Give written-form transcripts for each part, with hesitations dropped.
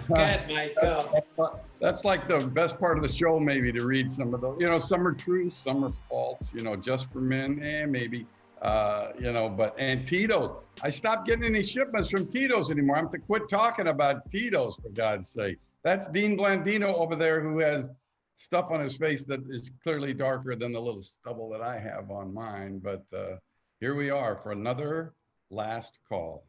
Go ahead, Mike. Go. That's like the best part of the show, maybe, to read some of those. Some are true, some are false. Just for men, maybe. And Tito's. I stopped getting any shipments from Tito's anymore. I have to quit talking about Tito's, for God's sake. That's Dean Blandino over there, who has stuff on his face that is clearly darker than the little stubble that I have on mine. But here we are for another last call.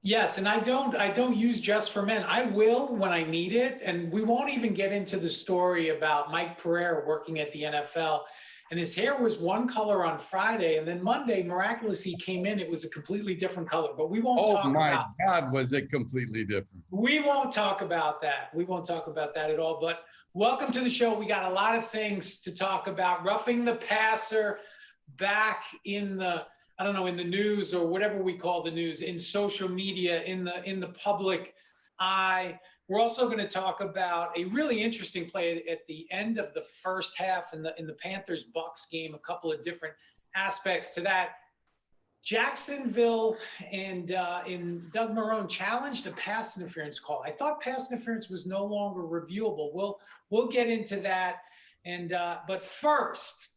Yes, and I don't use Just for Men. I will when I need it, and we won't even get into the story about Mike Pereira working at the NFL. And his hair was one color on Friday, and then Monday, miraculously, he came in. It was a completely different color, but we won't talk about. Oh my God, was it completely different? We won't talk about that. We won't talk about that at all. But welcome to the show. We got a lot of things to talk about. Roughing the passer, back in the, I don't know, in the news or whatever we call the news, in social media, in the public eye. We're also going to talk about a really interesting play at the end of the first half in the Panthers-Bucks game, a couple of different aspects to that. Jacksonville and Doug Marrone challenged a pass interference call. I thought pass interference was no longer reviewable. We'll get into that. And but first,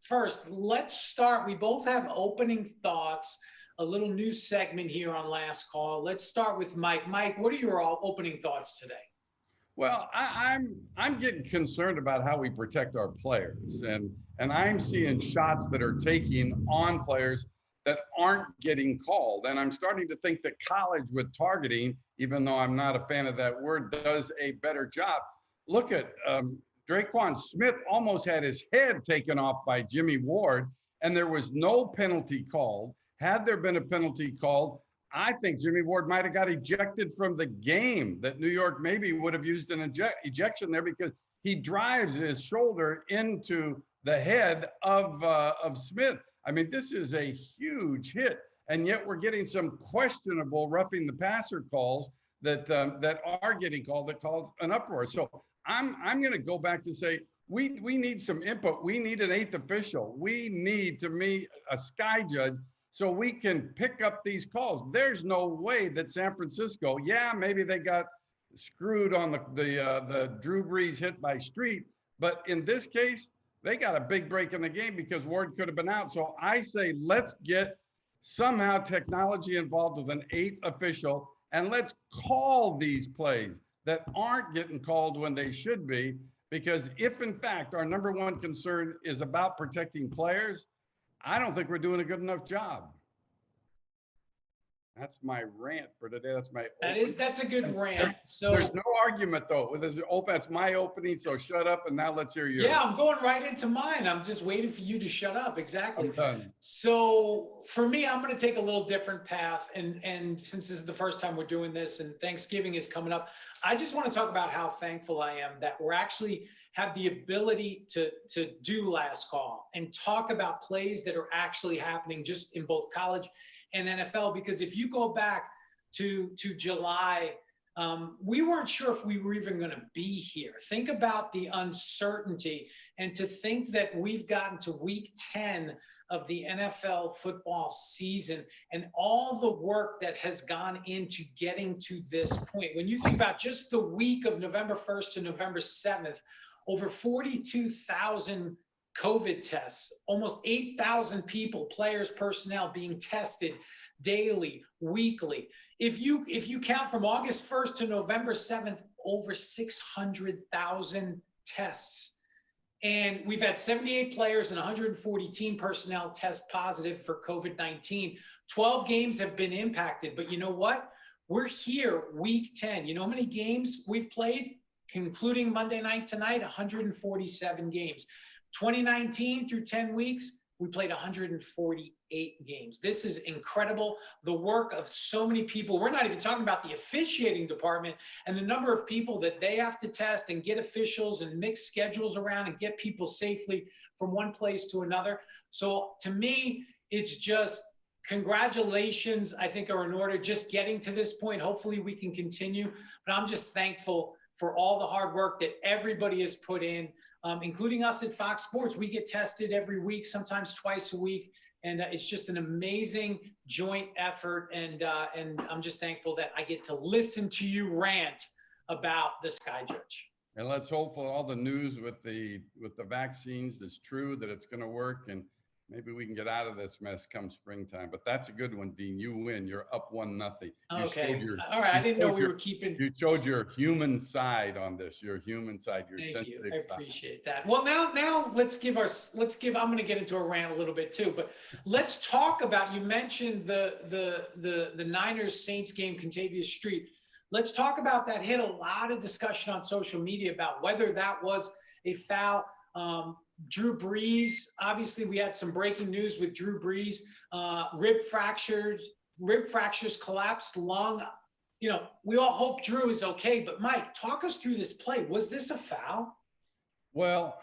let's start. We both have opening thoughts, a little new segment here on Last Call. Let's start with Mike. Mike, what are your opening thoughts today? Well, I'm getting concerned about how we protect our players, and I'm seeing shots that are taking on players that aren't getting called. And I'm starting to think that college with targeting, even though I'm not a fan of that word, does a better job. Look at Draquan Smith almost had his head taken off by Jimmy Ward, and there was no penalty called. Had there been a penalty called, I think Jimmy Ward might have got ejected from the game, that New York maybe would have used an ejection there, because he drives his shoulder into the head of Smith. I mean, this is a huge hit, and yet we're getting some questionable roughing the passer calls that are getting called, that cause an uproar. So I'm going to go back to say we need some input. We need an eighth official. We need, to me, a sky judge, so we can pick up these calls. There's no way that San Francisco, maybe they got screwed on the Drew Brees hit by Street, but in this case, they got a big break in the game because Ward could have been out. So I say, let's get somehow technology involved with an eighth official, and let's call these plays that aren't getting called when they should be, because if in fact our number one concern is about protecting players, I don't think we're doing a good enough job. That's my rant for today. That's a good rant. So there's no argument though. That's my opening. So shut up, and now let's hear yours. Yeah, I'm going right into mine. I'm just waiting for you to shut up. Exactly. I'm done. So for me, I'm going to take a little different path. And since this is the first time we're doing this, and Thanksgiving is coming up, I just want to talk about how thankful I am that we're actually have the ability to do Last Call and talk about plays that are actually happening just in both college and NFL. Because if you go back to July, we weren't sure if we were even going to be here. Think about the uncertainty, and to think that we've gotten to week 10 of the NFL football season and all the work that has gone into getting to this point. When you think about just the week of November 1st to November 7th, over 42,000 COVID tests, almost 8,000 people, players, personnel being tested daily, weekly. If you count from August 1st to November 7th, over 600,000 tests. And we've had 78 players and 140 team personnel test positive for COVID-19. 12 games have been impacted, but you know what? We're here week 10. You know how many games we've played, including Monday night tonight? 147 games. 2019 through 10 weeks, we played 148 games. This is incredible. The work of so many people. We're not even talking about the officiating department and the number of people that they have to test and get officials and mix schedules around and get people safely from one place to another. So to me, it's just congratulations, I think, are in order, just getting to this point. Hopefully we can continue, but I'm just thankful for all the hard work that everybody has put in, including us at Fox Sports. We get tested every week, sometimes twice a week. And it's just an amazing joint effort. And I'm just thankful that I get to listen to you rant about the sky judge. And let's hope for all the news with the vaccines is true, that it's going to work, and maybe we can get out of this mess come springtime. But that's a good one, Dean. You win. You're up 1-0. Okay. All right. I didn't know we were keeping. You showed your human side on this. Your human side. Your Thank you. sensitive I side. appreciate that. Well, now let's give. I'm going to get into a rant a little bit too, but let's talk about. You mentioned the Niners Saints game, Contavious Street. Let's talk about that hit. A lot of discussion on social media about whether that was a foul. Drew Brees, obviously we had some breaking news with Drew Brees, rib fractures, collapsed lung. You know, we all hope Drew is okay, but Mike, talk us through this play. Was this a foul? Well,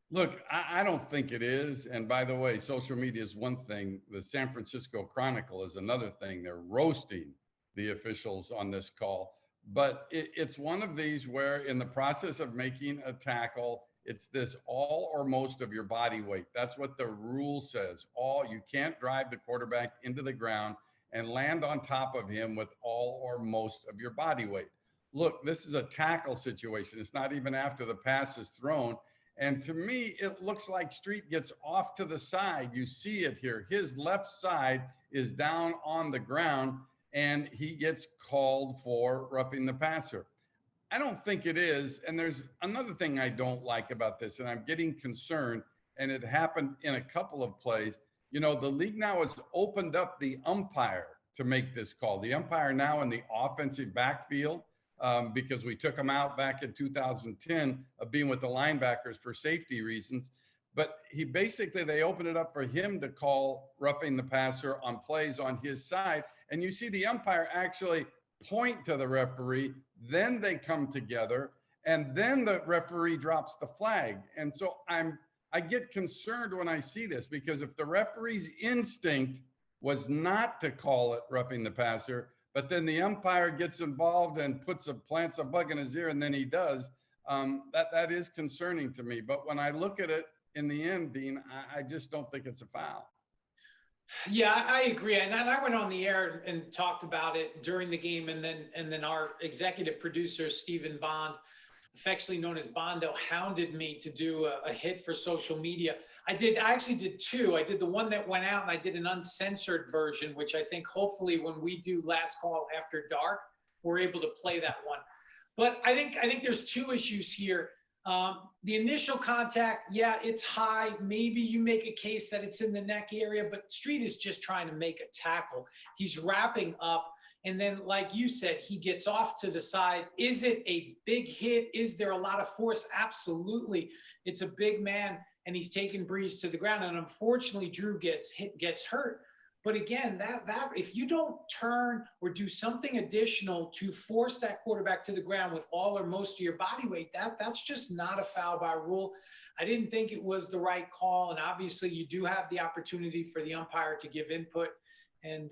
look, I don't think it is. And by the way, social media is one thing. The San Francisco Chronicle is another thing. They're roasting the officials on this call. But it's one of these where in the process of making a tackle, it's this all or most of your body weight. That's what the rule says. You can't drive the quarterback into the ground and land on top of him with all or most of your body weight. Look, this is a tackle situation. It's not even after the pass is thrown. And to me, it looks like Street gets off to the side. You see it here. His left side is down on the ground, and he gets called for roughing the passer. I don't think it is. And there's another thing I don't like about this, and I'm getting concerned, and it happened in a couple of plays. You know, the league now has opened up the umpire to make this call. The umpire now in the offensive backfield, because we took him out back in 2010 of being with the linebackers for safety reasons. But they opened it up for him to call roughing the passer on plays on his side. And you see the umpire actually point to the referee, then they come together, and then the referee drops the flag. And so I get concerned when I see this, because if the referee's instinct was not to call it roughing the passer, but then the umpire gets involved and plants a bug in his ear, and then he does, that is concerning to me. But when I look at it in the end, Dean, I just don't think it's a foul. Yeah, I agree. And I went on the air and talked about it during the game. And then our executive producer, Stephen Bond, affectionately known as Bondo, hounded me to do a hit for social media. I actually did two. I did the one that went out, and I did an uncensored version, which I think hopefully when we do Last Call After Dark, we're able to play that one. But I think there's two issues here. The initial contact, yeah, it's high. Maybe you make a case that it's in the neck area, but Street is just trying to make a tackle. He's wrapping up. And then, like you said, he gets off to the side. Is it a big hit? Is there a lot of force? Absolutely. It's a big man, and he's taking Brees to the ground. And unfortunately, Drew gets hurt. But again, that if you don't turn or do something additional to force that quarterback to the ground with all or most of your body weight, that's just not a foul by rule. I didn't think it was the right call. And obviously you do have the opportunity for the umpire to give input. And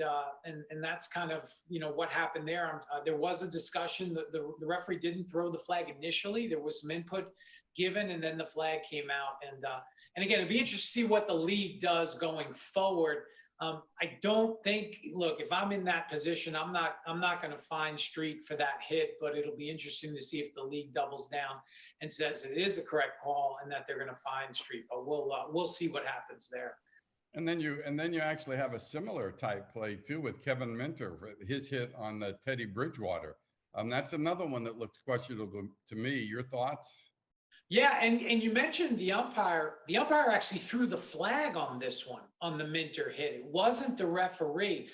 that's kind of, what happened there. There was a discussion. The referee didn't throw the flag initially. There was some input given, and then the flag came out. And again, it'd be interesting to see what the league does going forward. I don't think, look, if I'm in that position, I'm not going to fine Street for that hit, but it'll be interesting to see if the league doubles down and says it is a correct call and that they're going to fine Street. But we'll see what happens there. And then you actually have a similar type play too with Kevin Minter, his hit on the Teddy Bridgewater. That's another one that looked questionable to me. Your thoughts? Yeah, and you mentioned the umpire. The umpire actually threw the flag on this one, on the Minter hit. It wasn't the referee.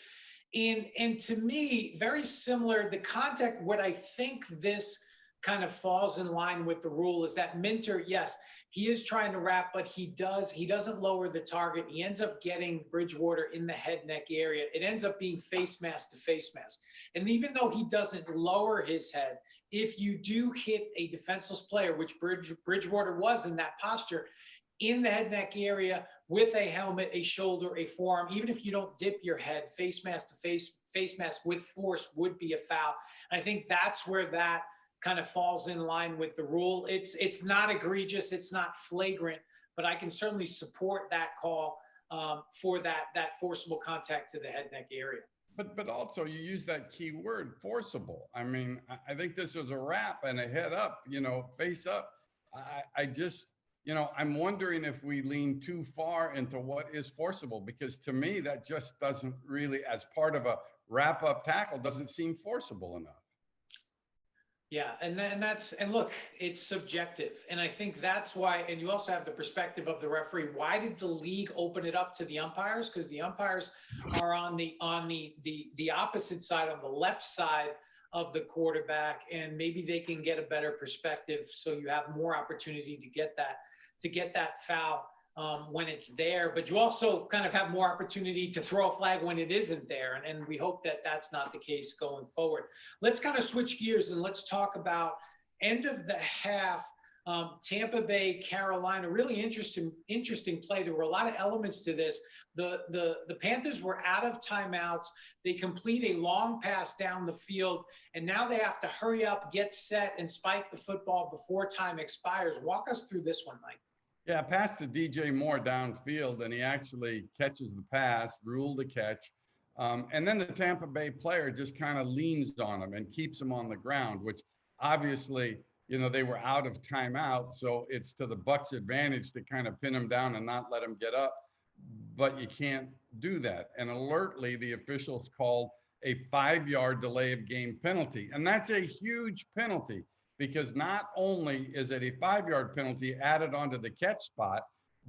And to me, very similar, the contact, what I think this kind of falls in line with the rule is that Minter, yes, he is trying to wrap, but he doesn't lower the target. He ends up getting Bridgewater in the head neck area. It ends up being face mask to face mask. And even though he doesn't lower his head, if you do hit a defenseless player, which Bridgewater was in that posture, in the head neck area with a helmet, a shoulder, a forearm, even if you don't dip your head, face mask to face mask with force would be a foul. And I think that's where that kind of falls in line with the rule. It's not egregious, it's not flagrant, but I can certainly support that call for that forcible contact to the head neck area. but also you use that key word, forcible. I mean, I think this was a wrap and a head up, face up. I just, I'm wondering if we lean too far into what is forcible, because to me, that just doesn't really, as part of a wrap up tackle, doesn't seem forcible enough. Yeah, and look, it's subjective. And I think that's why, and you also have the perspective of the referee. Why did the league open it up to the umpires? Because the umpires are on the opposite side, on the left side of the quarterback, and maybe they can get a better perspective, so you have more opportunity to get that foul when it's there, but you also kind of have more opportunity to throw a flag when it isn't there. And we hope that that's not the case going forward. Let's kind of switch gears and let's talk about end of the half. Tampa Bay, Carolina, really interesting play. There were a lot of elements to this. The Panthers were out of timeouts. They complete a long pass down the field, and now they have to hurry up, get set, and spike the football before time expires. Walk us through this one, Mike. Yeah, pass to DJ Moore downfield, and he actually catches the pass, ruled a catch. And then the Tampa Bay player just kind of leans on him and keeps him on the ground, which obviously, they were out of timeout. So it's to the Bucs' advantage to kind of pin him down and not let him get up. But you can't do that. And alertly, the officials called a 5-yard delay of game penalty. And that's a huge penalty, because not only is it a 5-yard penalty added onto the catch spot,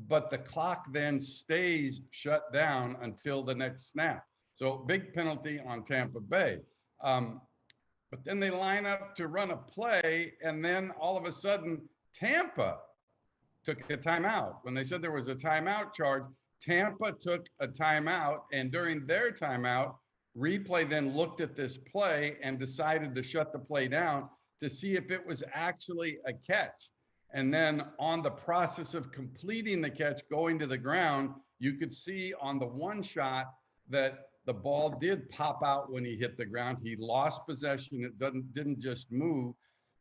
but the clock then stays shut down until the next snap. So big penalty on Tampa Bay. But then they line up to run a play, and then all of a sudden, Tampa took a timeout. When they said there was a timeout charge, Tampa took a timeout, and during their timeout, replay then looked at this play and decided to shut the play down to see if it was actually a catch. And then on the process of completing the catch, going to the ground, you could see on the one shot that the ball did pop out when he hit the ground. He lost possession. It didn't just move.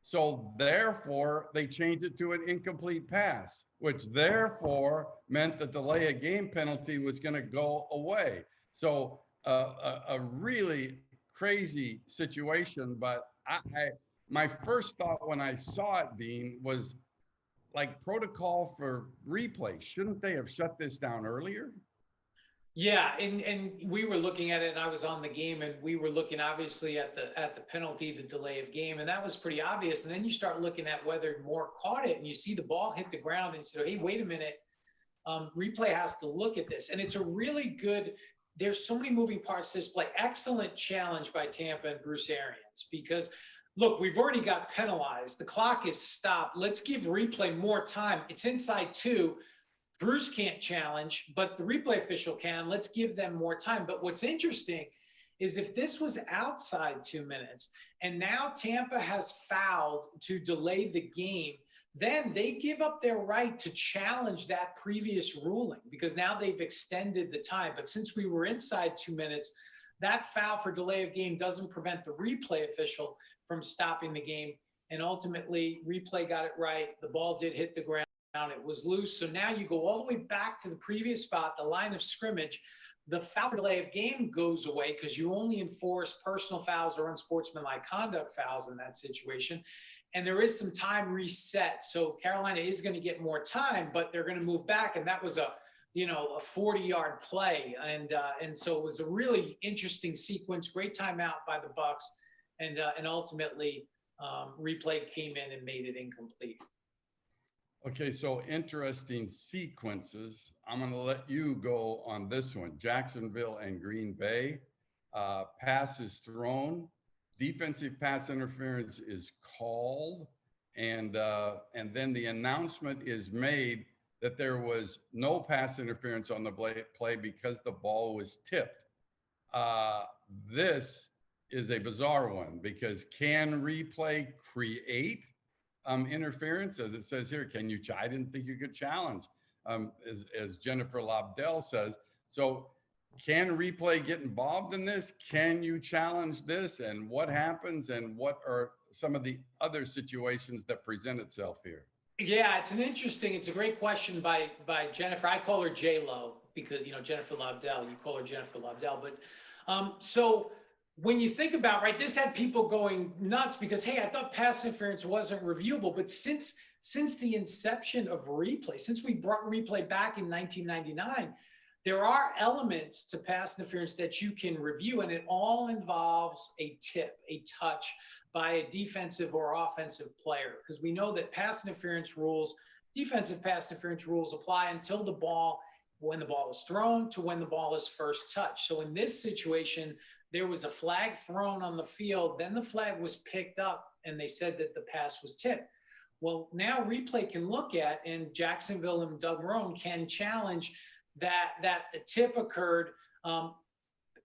So therefore, they changed it to an incomplete pass, which therefore meant the delay of game penalty was going to go away. So a really crazy situation. But my first thought when I saw it, Dean, was like protocol for replay. Shouldn't they have shut this down earlier? Yeah, and we were looking at it, and I was on the game, and we were looking obviously at the penalty, the delay of game, and that was pretty obvious. And then you start looking at whether Moore caught it, and you see the ball hit the ground, and you say, hey, wait a minute, replay has to look at this. And it's a really good, there's so many moving parts to this play. Excellent challenge by Tampa and Bruce Arians, because look, we've already got penalized. The clock is stopped. Let's give replay more time. It's inside 2. Bruce can't challenge, but the replay official can. Let's give them more time. But what's interesting is if this was outside 2 minutes and now Tampa has fouled to delay the game, then they give up their right to challenge that previous ruling, because now they've extended the time. But since we were inside 2 minutes, that foul for delay of game doesn't prevent the replay official from stopping the game. And ultimately, replay got it right. The ball did hit the ground. It was loose. So now you go all the way back to the previous spot, the line of scrimmage. The foul for delay of game goes away because you only enforce personal fouls or unsportsmanlike conduct fouls in that situation. And there is some time reset. So Carolina is going to get more time, but they're going to move back. And that was a 40-yard play. And so it was a really interesting sequence. Great timeout by the Bucs. And ultimately, replay came in and made it incomplete. Okay, so interesting sequences. I'm going to let you go on this one. Jacksonville and Green Bay. Pass is thrown. Defensive pass interference is called. And then the announcement is made that there was no pass interference on the play because the ball was tipped. This is a bizarre one, because can replay create interference? As it says here, I didn't think you could challenge, as Jennifer Lobdell says. So can replay get involved in this? Can you challenge this? And what happens? And what are some of the other situations that present itself here? Yeah, it's a great question by Jennifer. I call her J-Lo because, Jennifer Lobdell, you call her Jennifer Lobdell. But So when you think about, right, this had people going nuts because, hey, I thought pass interference wasn't reviewable. But since the inception of replay, since we brought replay back in 1999, there are elements to pass interference that you can review, and it all involves a tip, a touch by a defensive or offensive player. Because we know that pass interference rules, defensive pass interference rules apply until when the ball is thrown to when the ball is first touched. So in this situation, there was a flag thrown on the field, then the flag was picked up, and they said that the pass was tipped. Well, now replay can look at, and Jacksonville and Doug Marrone can challenge that the tip occurred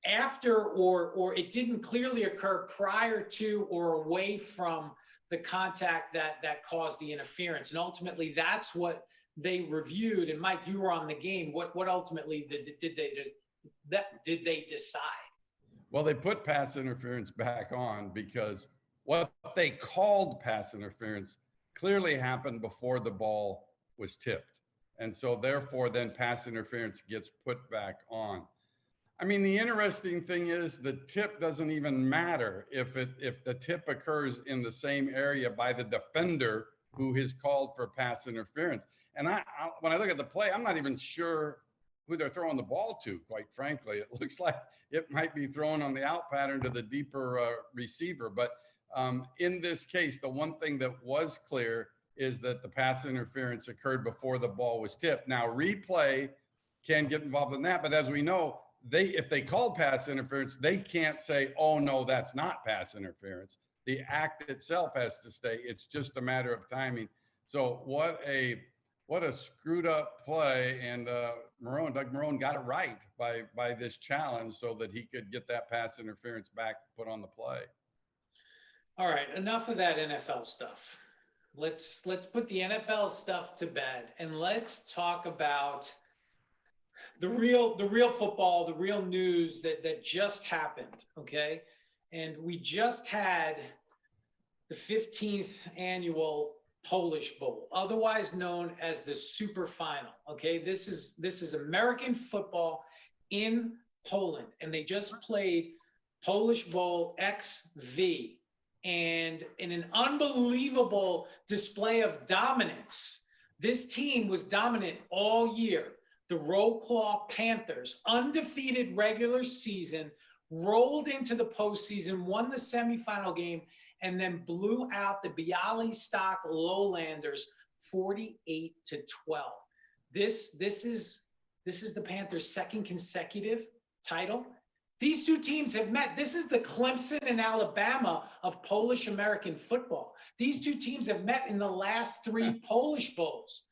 after or it didn't clearly occur prior to or away from the contact that caused the interference. And ultimately, that's what they reviewed. And Mike, you were on the game. What ultimately did they decide? Well, they put pass interference back on because what they called pass interference clearly happened before the ball was tipped. And so therefore, then pass interference gets put back on. I mean, the interesting thing is the tip doesn't even matter if the tip occurs in the same area by the defender who has called for pass interference. And when I look at the play, I'm not even sure who they're throwing the ball to, quite frankly. It looks like it might be thrown on the out pattern to the deeper receiver. But in this case, the one thing that was clear is that the pass interference occurred before the ball was tipped. Now, replay can get involved in that, but as we know, if they call pass interference, they can't say, oh, no, that's not pass interference. The act itself has to stay. It's just a matter of timing. So what a screwed up play. And Doug Marrone got it right by this challenge so that he could get that pass interference back put on the play. All right, enough of that NFL stuff. Let's put the NFL stuff to bed, and let's talk about the real football, the real news that just happened, okay? And we just had the 15th annual Polish Bowl, otherwise known as the Super Final, okay? This is American football in Poland, and they just played Polish Bowl XV. And in an unbelievable display of dominance, this team was dominant all year. The Roll Claw Panthers, undefeated regular season, rolled into the postseason, won the semifinal game, and then blew out the Bialystok Lowlanders 48-12. This is the Panthers' second consecutive title. These two teams have met. This is the Clemson and Alabama of Polish American football. These two teams have met in the last 3 Polish Bowls.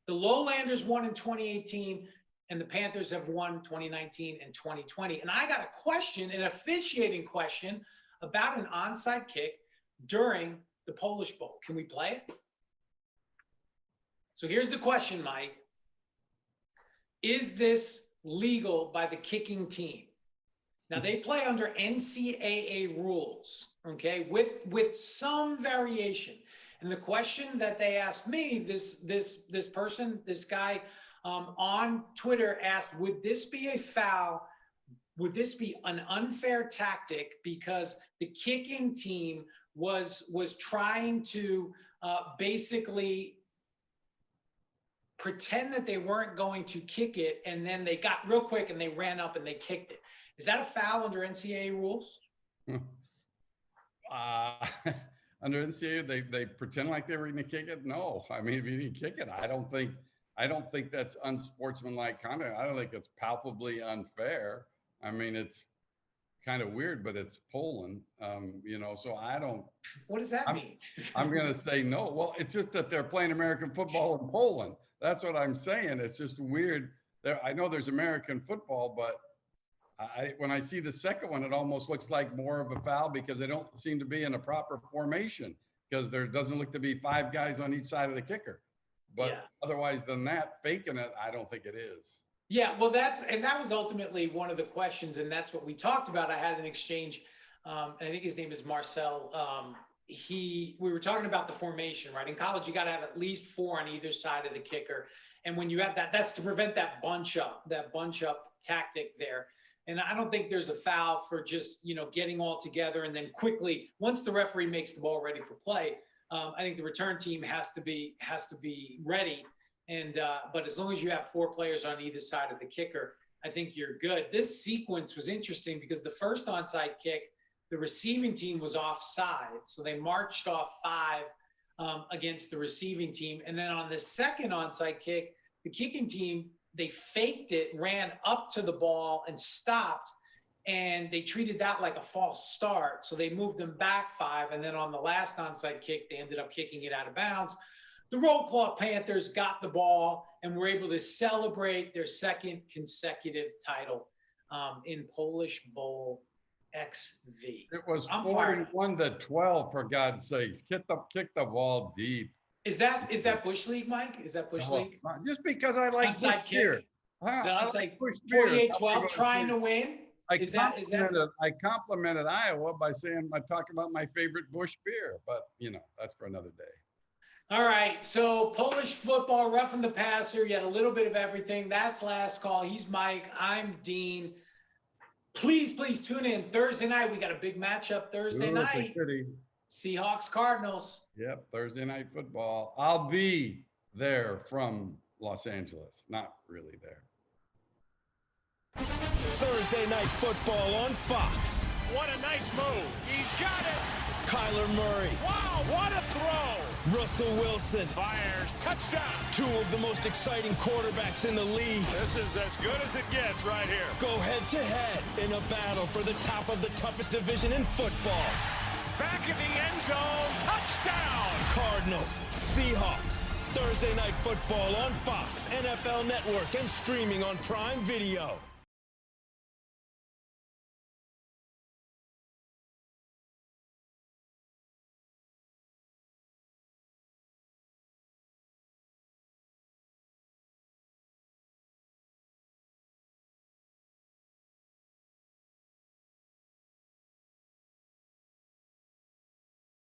The Lowlanders won in 2018, and the Panthers have won 2019 and 2020. And I got a question, an officiating question, about an onside kick during the Polish Bowl. Can we play it? So here's the question, Mike. Is this legal by the kicking team? Now, they play under NCAA rules, okay, with some variation. And the question that they asked me, this guy on Twitter asked, would this be a foul? Would this be an unfair tactic because the kicking team was trying to basically pretend that they weren't going to kick it, and then they got real quick and they ran up and they kicked it? Is that a foul under NCAA rules? Under NCAA, they pretend like they were going to kick it. No, I mean, if you didn't kick it, I don't think that's unsportsmanlike conduct. I don't think it's palpably unfair. I mean, it's kind of weird, but it's Poland, so I don't. What does that mean? I'm going to say no. Well, it's just that they're playing American football in Poland. That's what I'm saying. It's just weird. I know there's American football, but when I see the second one, it almost looks like more of a foul because they don't seem to be in a proper formation because there doesn't look to be 5 guys on each side of the kicker. But otherwise than that, faking it, I don't think it is. Yeah, well, that was ultimately one of the questions, and that's what we talked about. I had an exchange, and I think his name is Marcel. We were talking about the formation, right? In college, you got to have at least 4 on either side of the kicker. And when you have that, that's to prevent that bunch up tactic there. And I don't think there's a foul for just, getting all together and then quickly, once the referee makes the ball ready for play, I think the return team has to be ready. And but as long as you have 4 players on either side of the kicker, I think you're good. This sequence was interesting because the first onside kick, the receiving team was offside. So they marched off 5 against the receiving team. And then on the second onside kick, the kicking team, they faked it, ran up to the ball and stopped. And they treated that like a false start. So they moved them back 5. And then on the last onside kick, they ended up kicking it out of bounds. The Roll Claw Panthers got the ball and were able to celebrate their second consecutive title in Polish Bowl XV. It was 41-12, for God's sakes. Kick the ball deep. Is that Bush League, Mike? Is that Bush League? Just because I like onside Bush beer. It's like 48-12, trying to win. I complimented Iowa by saying I talk about my favorite Bush beer, but that's for another day. All right, so Polish football, roughing the passer. You had a little bit of everything. That's Last Call. He's Mike. I'm Dean. Please tune in Thursday night. We got a big matchup Thursday night. Seahawks Cardinals. Yep, Thursday night football. I'll be there from Los Angeles. Not really there. Thursday night football on Fox. What a nice move. He's got it. Kyler Murray. Wow, what a throw. Russell Wilson. Fires. Touchdown. 2 of the most exciting quarterbacks in the league. This is as good as it gets right here. Go head to head in a battle for the top of the toughest division in football. Back in the end zone. Touchdown. Cardinals. Seahawks. Thursday night football on Fox, NFL Network, and streaming on Prime Video.